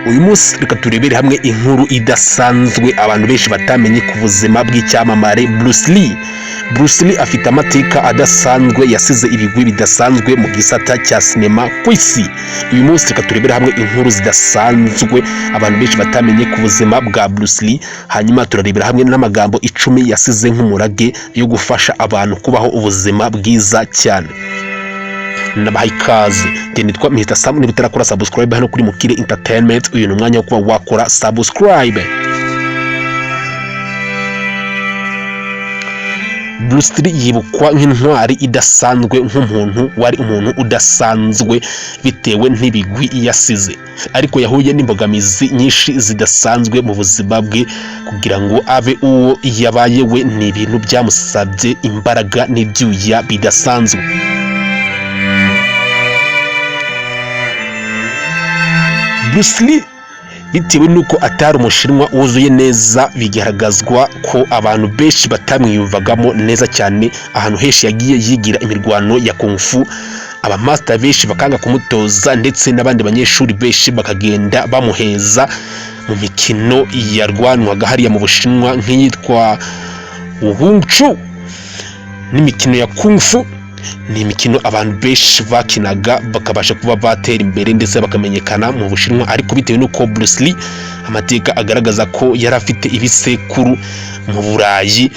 uyu munsi reka turebere hamwe inkuru idasanzwe abantu benshi batamenye ku buzima bw'icyamamare Bruce Lee. Bruce Lee afite amateka adasanzwe, yasize ibigwi bidasanzwe mu gisata cya sinema ku isi. Uyu munsi reka turebere hamwe inkuru zidasanzwe abantu benshi batamenye ku buzima bwa Bruce Lee, hanyuma turarebera hamwe n'amagambo 10 yasize nk'umurage yo gufasha abantu kubaho ubuzima bwiza cyane. Nabahaye ikaze, nitwa Mr. Sam. Niba utarakora subscribe hano kuri Mukire Entertainment, uyu ni umwanya wo kuba wakora subscribe. Bruce Lee yibukwa nk'intwari idasanzwe, nk'umuntu wari umuntu udasanzwe bitewe n'ibigwi yasize, ariko yahuye n'imbogamizi nyinshi zidasanzwe mu buzima bwe. Kugira ngo abe uwo yabaye we, ni ibintu byamusabye imbaraga n'ibyuya bidasanzwe. Bruce Lee bitewe nuko atari umushinwa wuzuye neza, bigaragazwa ko abantu benshi batamwiyumvagamo neza cyane. Ahantu henshi yagiye yigira imirwano ya kung fu, abamaster benshi bakanga kumutoza, ndetse n'abandi banyeshuri benshi bakagenda bamuheza mu mikino yarwanwaga hariya mu Bushinwa nk'iyitwa Wing Chun n'imikino ya kung fu. Ni imikino abantu benshi bakinaga bakabasha kuba batera imbere ndetse bakamenyekana mu Bushinwa, ariko bitewe nuko Bruce Lee amateka agaragaza ko yari afite ibisekuru mu Burayi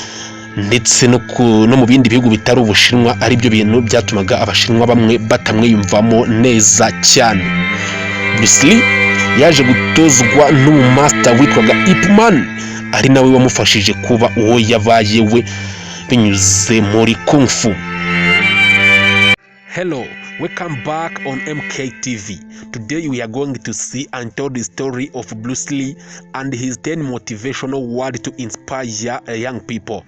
ndetse no mu bindi bihugu bitari Ubushinwa, ari byo bintu byatumaga Abashinwa bamwe batamwiyumvamo neza cyane. Bruce Lee yaje gutozwa n'umumaster witwaga Ip Man, ari nawe wamufashije kuba uwo yabaye we binyuze muri kung fu. Hello, welcome back on MKTV. Today we are going to see and tell the story of Bruce Lee and his 10 motivational words to inspire young people.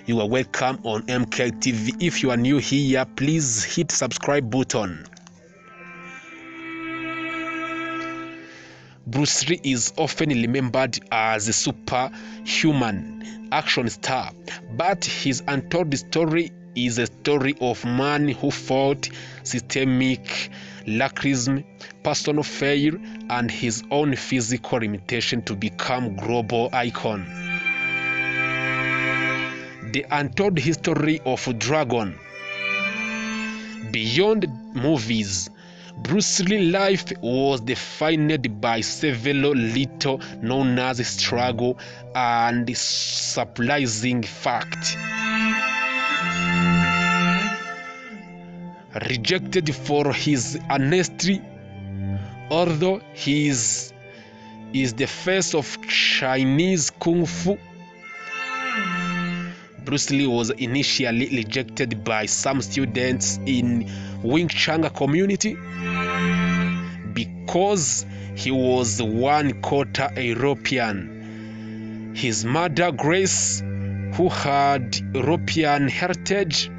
You are welcome on MKTV. If you are new here, please hit subscribe button. Bruce Lee is often remembered as a superhuman action star, but his untold story is a story of a man who fought systemic racism, personal failure, and his own physical limitation to become global icon. The untold history of Dragon. Beyond movies, Bruce Lee's life was defined by several little known as struggle and surprising facts. Rejected for his honesty, although he is the face of Chinese Kung Fu. Bruce Lee was initially rejected by some students in Wing Chun community because he was 1/4 European. His mother Grace, who had European heritage,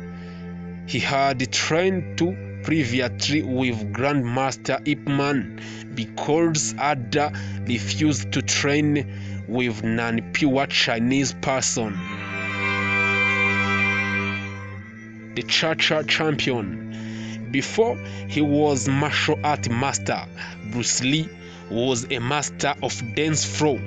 he had trained to previously with Grandmaster Ip Man, because Ada refused to train with non-pure Chinese person. The Cha-Cha champion. Before he was martial art master, Bruce Lee was a master of dance floor.